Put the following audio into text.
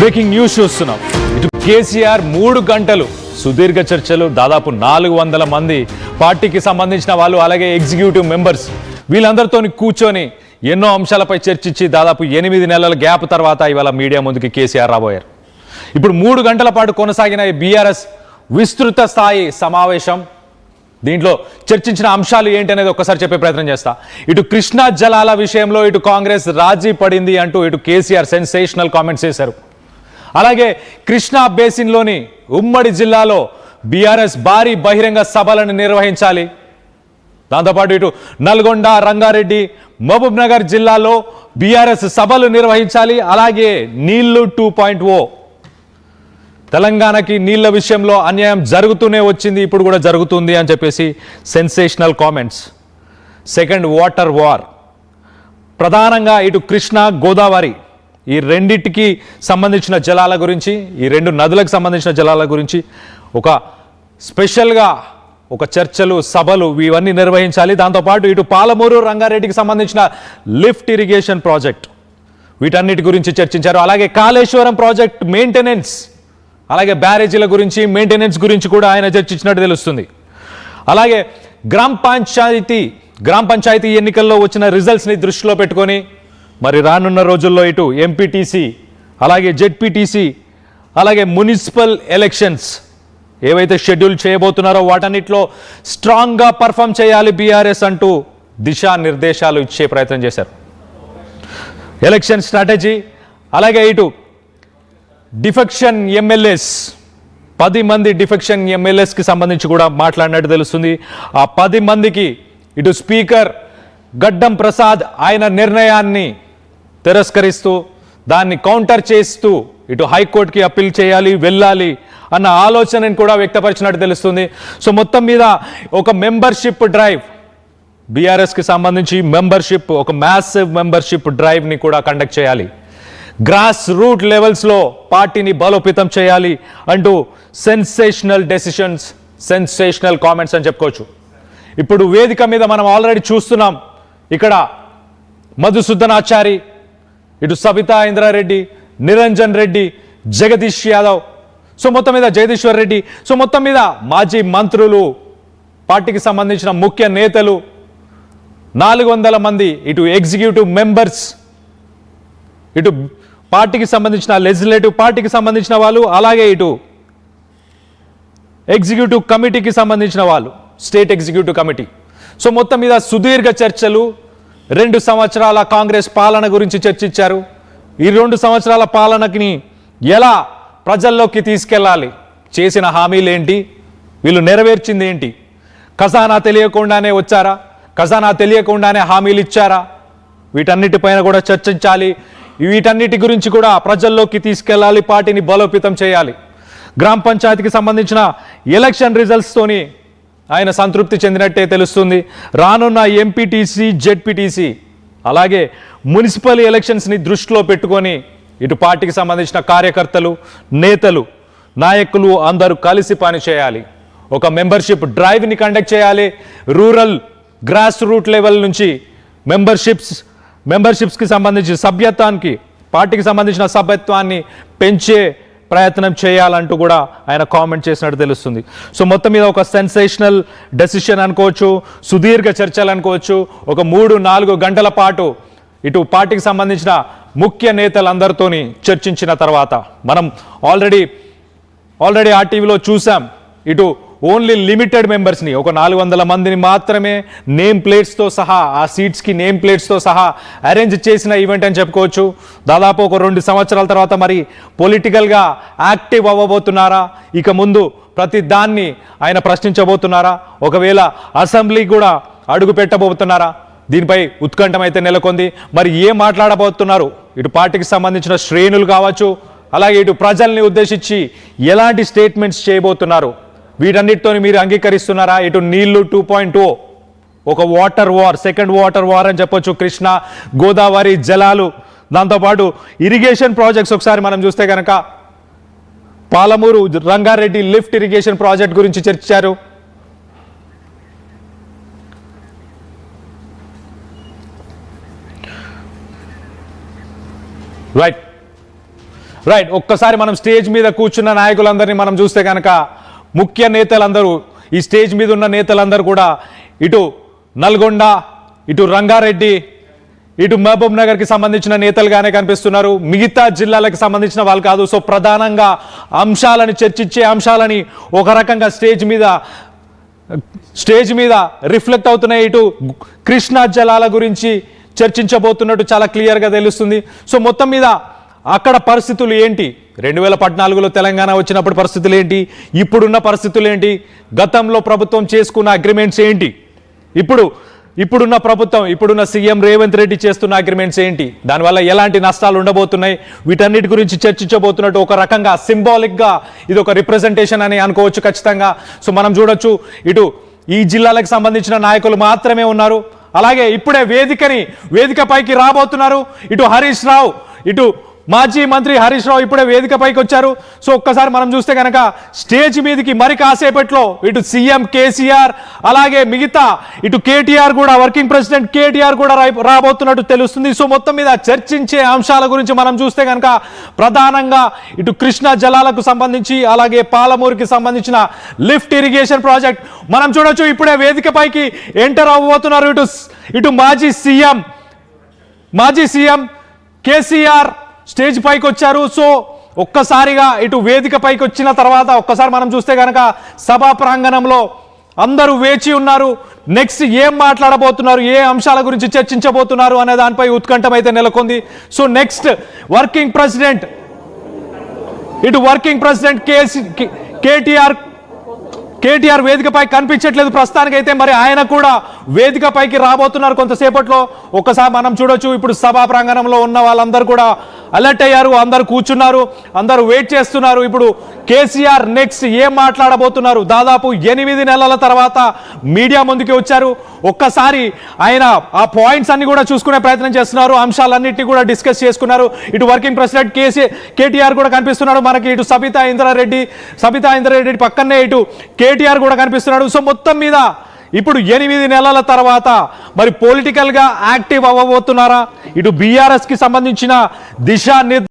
Breaking news చూస్తున్నాం. ఇటు కేసీఆర్ 3 గంటలు సుదీర్ఘ చర్చలు, దాదాపు 400 మంది పార్టీకి సంబంధించిన వాళ్ళు, అలాగే ఎగ్జిక్యూటివ్ మెంబర్స్ వీళ్ళందరితో కూర్చొని ఎన్నో అంశాలపై చర్చించి దాదాపు 8 నెలల గ్యాప్ తర్వాత ఇవాళ మీడియా ముందుకి కేసీఆర్ రాబోయారు. ఇప్పుడు 3 గంటల పాటు కొనసాగిన బీఆర్ఎస్ విస్తృత స్థాయి సమావేశం, దీంట్లో చర్చించిన అంశాలు ఏంటి అనేది ఒక్కసారి చెప్పే ప్రయత్నం చేస్తా. ఇటు కృష్ణా జలాల విషయంలో ఇటు కాంగ్రెస్ రాజీ పడింది అంటూ ఇటు కేసీఆర్ సెన్సేషనల్ కామెంట్స్ చేశారు. అలాగే కృష్ణా బేసిన్లోని ఉమ్మడి జిల్లాలో బీఆర్ఎస్ భారీ బహిరంగ సభలను నిర్వహించాలి. దాంతోపాటు ఇటు నల్గొండ, రంగారెడ్డి, మహబూబ్ నగర్ జిల్లాలో బీఆర్ఎస్ సభలు నిర్వహించాలి. అలాగే నీళ్లు 2.0, తెలంగాణకి నీళ్ల విషయంలో అన్యాయం జరుగుతూనే వచ్చింది, ఇప్పుడు కూడా జరుగుతుంది అని చెప్పేసి sensational comments. Second water war, ప్రధానంగా ఇటు కృష్ణా, గోదావరి ఈ రెండింటికి సంబంధించిన జలాల గురించి, ఈ 2 నదులకు సంబంధించిన జలాల గురించి ఒక స్పెషల్గా ఒక చర్చలు, సభలు ఇవన్నీ నిర్వహించాలి. దాంతోపాటు ఇటు పాలమూరు, రంగారెడ్డికి సంబంధించిన లిఫ్ట్ ఇరిగేషన్ ప్రాజెక్ట్, వీటన్నిటి గురించి చర్చించారు. అలాగే కాళేశ్వరం ప్రాజెక్ట్ మెయింటెనెన్స్, అలాగే బ్యారేజీల గురించి, మెయింటెనెన్స్ గురించి కూడా ఆయన చర్చించినట్టు తెలుస్తుంది. అలాగే గ్రామ పంచాయతీ ఎన్నికల్లో వచ్చిన రిజల్ట్స్ని దృష్టిలో పెట్టుకొని మరి రానున్న రోజుల్లో ఇటు ఎంపీటీసీ, అలాగే జెడ్పీటీసీ, అలాగే మున్సిపల్ ఎలక్షన్స్ ఏవైతే షెడ్యూల్ చేయబోతున్నారో వాటన్నిటిలో స్ట్రాంగ్గా పర్ఫామ్ చేయాలి బీఆర్ఎస్ అంటూ దిశానిర్దేశాలు ఇచ్చే ప్రయత్నం చేశారు. ఎలక్షన్ స్ట్రాటజీ, అలాగే ఇటు డిఫెక్షన్ ఎమ్మెల్యేస్ 10 మంది డిఫెక్షన్ ఎమ్మెల్యేస్కి సంబంధించి కూడా మాట్లాడినట్టు తెలుస్తుంది. ఆ 10 మందికి ఇటు స్పీకర్ గడ్డం ప్రసాద్ ఆయన నిర్ణయాన్ని తిరస్కరిస్తూ, దాన్ని కౌంటర్ చేస్తూ ఇటు హైకోర్టుకి అప్పీల్ చేయాలి, వెళ్ళాలి అన్న ఆలోచనని కూడా వ్యక్తపరిచినట్టు తెలుస్తుంది. సో మొత్తం మీద ఒక మెంబర్షిప్ డ్రైవ్, బీఆర్ఎస్కి సంబంధించి మెంబర్షిప్, ఒక మ్యాసివ్ మెంబర్షిప్ డ్రైవ్ని కూడా కండక్ట్ చేయాలి. గ్రాస్ రూట్ లెవెల్స్లో పార్టీని బలోపేతం చేయాలి అంటూ సెన్సేషనల్ డెసిషన్స్, సెన్సేషనల్ కామెంట్స్ అని చెప్పుకోవచ్చు. ఇప్పుడు వేదిక మీద మనం ఆల్రెడీ చూస్తున్నాం, ఇక్కడ మధుసూదనాచారి, ఇటు సబితా ఇంద్రారెడ్డి, నిరంజన్ రెడ్డి, జగదీష్ యాదవ్, సో మొత్తం మీద జగదీశ్వర్ రెడ్డి, సో మొత్తం మీద మాజీ మంత్రులు, పార్టీకి సంబంధించిన ముఖ్య నేతలు 400 మంది, ఇటు ఎగ్జిక్యూటివ్ మెంబర్స్, ఇటు పార్టీకి సంబంధించిన లెజిస్లేటివ్ పార్టీకి సంబంధించిన వాళ్ళు, అలాగే ఇటు ఎగ్జిక్యూటివ్ కమిటీకి సంబంధించిన వాళ్ళు, స్టేట్ ఎగ్జిక్యూటివ్ కమిటీ. సో మొత్తం మీద సుదీర్ఘ చర్చలు, 2 సంవత్సరాల కాంగ్రెస్ పాలన గురించి చర్చించారు. ఈ 2 సంవత్సరాల పాలనకి ఎలా ప్రజల్లోకి తీసుకెళ్ళాలి, చేసిన హామీలు ఏంటి, వీళ్ళు నెరవేర్చింది ఏంటి, ఖజానా తెలియకుండానే వచ్చారా, ఖజానా తెలియకుండానే హామీలు ఇచ్చారా, వీటన్నిటిపైన కూడా చర్చించాలి. వీటన్నిటి గురించి కూడా ప్రజల్లోకి తీసుకెళ్ళాలి, పార్టీని బలోపేతం చేయాలి. గ్రామ పంచాయతీకి సంబంధించిన ఎలక్షన్ రిజల్ట్స్తోని ఆయన సంతృప్తి చెందినట్టే తెలుస్తుంది. రానున్న ఎంపీటీసీ, జెడ్పీటీసీ, అలాగే మున్సిపల్ ఎలక్షన్స్ని దృష్టిలో పెట్టుకొని ఇటు పార్టీకి సంబంధించిన కార్యకర్తలు, నేతలు, నాయకులు అందరూ కలిసి పని చేయాలి. ఒక మెంబర్షిప్ డ్రైవ్ని కండక్ట్ చేయాలి. రూరల్ గ్రాస్ రూట్ లెవెల్ నుంచి మెంబర్షిప్స్కి సంబంధించి సభ్యత్వానికి, పార్టీకి సంబంధించిన సభ్యత్వాన్ని పెంచే ప్రయత్నం చేయాలంటూ కూడా ఆయన కామెంట్ చేసినట్టు తెలుస్తుంది. సో మొత్తం మీద ఒక సెన్సేషనల్ డెసిషన్ అనుకోవచ్చు, సుదీర్ఘ చర్చలు అనుకోవచ్చు. ఒక 3-4 గంటల పాటు ఇటు పార్టీకి సంబంధించిన ముఖ్య నేతలందరితోని చర్చించిన తర్వాత మనం ఆల్రెడీ ఆ టీవీలో చూసాం, ఇటు ఓన్లీ లిమిటెడ్ మెంబర్స్ని, ఒక 400 మందిని మాత్రమే నేమ్ ప్లేట్స్తో సహా, ఆ సీట్స్కి నేమ్ ప్లేట్స్తో సహా అరేంజ్ చేసిన ఈవెంట్ అని చెప్పుకోవచ్చు. దాదాపు ఒక 2 సంవత్సరాల తర్వాత మరి పొలిటికల్గా యాక్టివ్ అవ్వబోతున్నారా, ఇక ముందు ప్రతి దాన్ని ఆయన ప్రశ్నించబోతున్నారా, ఒకవేళ అసెంబ్లీ కూడా అడుగు పెట్టబోతున్నారా, దీనిపై ఉత్కంఠం అయితే నెలకొంది. మరి ఏం మాట్లాడబోతున్నారు ఇటు పార్టీకి సంబంధించిన శ్రేణులు కావచ్చు, అలాగే ఇటు ప్రజల్ని ఉద్దేశించి ఎలాంటి స్టేట్మెంట్స్ చేయబోతున్నారు, వీటన్నిటితో మీరు అంగీకరిస్తున్నారా? ఇటు నీళ్లు 2.0, ఒక water war, second water war అని చెప్పొచ్చు. కృష్ణా, గోదావరి జలాలు, దాంతోపాటు ఇరిగేషన్ ప్రాజెక్ట్స్ ఒకసారి మనం చూస్తే కనుక Palamuru, Rangareddy lift irrigation project గురించి చర్చించారు. రైట్, రైట్, ఒక్కసారి మనం స్టేజ్ మీద కూర్చున్న నాయకులందరినీ మనం చూస్తే కనుక ముఖ్య నేతలందరూ, ఈ స్టేజ్ మీద ఉన్న నేతలందరూ కూడా ఇటు నల్గొండ, ఇటు రంగారెడ్డి, ఇటు మహబూబ్ నగర్కి సంబంధించిన నేతలుగానే కనిపిస్తున్నారు. మిగతా జిల్లాలకు సంబంధించిన వాళ్ళు కాదు. సో ప్రధానంగా అంశాలని చర్చించే అంశాలని ఒక రకంగా స్టేజ్ మీద రిఫ్లెక్ట్ అవుతున్నాయి. ఇటు కృష్ణా జలాల గురించి చర్చించబోతున్నట్టు చాలా క్లియర్గా తెలుస్తుంది. సో మొత్తం మీద అక్కడ పరిస్థితులు ఏంటి, 2014లో తెలంగాణ వచ్చినప్పుడు పరిస్థితులు ఏంటి, ఇప్పుడున్న పరిస్థితులు ఏంటి, గతంలో ప్రభుత్వం చేసుకున్న అగ్రిమెంట్స్ ఏంటి, ఇప్పుడున్న ప్రభుత్వం, ఇప్పుడున్న సీఎం రేవంత్ రెడ్డి చేస్తున్న అగ్రిమెంట్స్ ఏంటి, దానివల్ల ఎలాంటి నష్టాలు ఉండబోతున్నాయి, వీటన్నిటి గురించి చర్చించబోతున్నట్టు ఒక రకంగా సింబాలిక్గా ఇది ఒక రిప్రజెంటేషన్ అని అనుకోవచ్చు ఖచ్చితంగా. సో మనం చూడొచ్చు, ఇటు ఈ జిల్లాలకు సంబంధించిన నాయకులు మాత్రమే ఉన్నారు. అలాగే ఇప్పుడే వేదికపైకి రాబోతున్నారు ఇటు హరీష్ రావు, ఇటు మాజీ మంత్రి హరీష్ రావు ఇప్పుడే వేదికపైకి వచ్చారు. సో ఒక్కసారి మనం చూస్తే కనుక స్టేజ్ మీదకి మరి కాసేపట్లో ఇటు సీఎం కేసీఆర్, అలాగే మిగతా ఇటు కేటీఆర్ కూడా, వర్కింగ్ ప్రెసిడెంట్ కేటీఆర్ కూడా రాబోతున్నట్టు తెలుస్తుంది. సో మొత్తం మీద చర్చించే అంశాల గురించి మనం చూస్తే కనుక ప్రధానంగా ఇటు కృష్ణా జలాలకు సంబంధించి, అలాగే పాలమూరుకి సంబంధించిన లిఫ్ట్ ఇరిగేషన్ ప్రాజెక్ట్ మనం చూడొచ్చు. ఇప్పుడే వేదికపైకి ఎంటర్ అవ్వబోతున్నారు ఇటు మాజీ సీఎం కేసీఆర్ స్టేజ్ పైకి వచ్చారు. సో ఒక్కసారిగా ఇటు వేదిక పైకి వచ్చిన తర్వాత ఒక్కసారి మనం చూస్తే కనుక సభా ప్రాంగణంలో అందరూ వేచి ఉన్నారు. నెక్స్ట్ ఏం మాట్లాడబోతున్నారు, ఏ అంశాల గురించి చర్చించబోతున్నారు అనే దానిపై ఉత్కంఠం అయితే నెలకొంది. So next working president KTR వేదికపై కనిపించట్లేదు ప్రస్తుతానికైతే. మరి ఆయన కూడా వేదికపైకి రాబోతున్నారు కొంతసేపట్లో. ఒక్కసారి మనం చూడొచ్చు, ఇప్పుడు సభా ప్రాంగణంలో ఉన్న వాళ్ళందరూ కూడా అలర్ట్ అయ్యారు, అందరూ కూర్చున్నారు, అందరూ వెయిట్ చేస్తున్నారు. ఇప్పుడు కేసీఆర్ నెక్స్ట్ ఏం మాట్లాడబోతున్నారు, దాదాపు 8 నెలల తర్వాత మీడియా ముందుకు వచ్చారు. ఒక్కసారి ఆయన ఆ పాయింట్స్ అన్ని కూడా చూసుకునే ప్రయత్నం చేస్తున్నారు, అంశాలన్నింటినీ కూడా డిస్కస్ చేసుకున్నారు. ఇటు వర్కింగ్ ప్రెసిడెంట్ కేటీఆర్ కూడా కనిపిస్తున్నాడు మనకి, ఇటు సబితా ఇంద్రారెడ్డి పక్కనే ఇటు కేటీఆర్ కూడా కనిపిస్తున్నాడు. సో మొత్తం మీద ఇప్పుడు 8 నెలల తర్వాత మరి పొలిటికల్ గా యాక్టివ్ అవ్వబోతున్నారా, ఇటు బీఆర్ఎస్ కి సంబంధించిన దిశా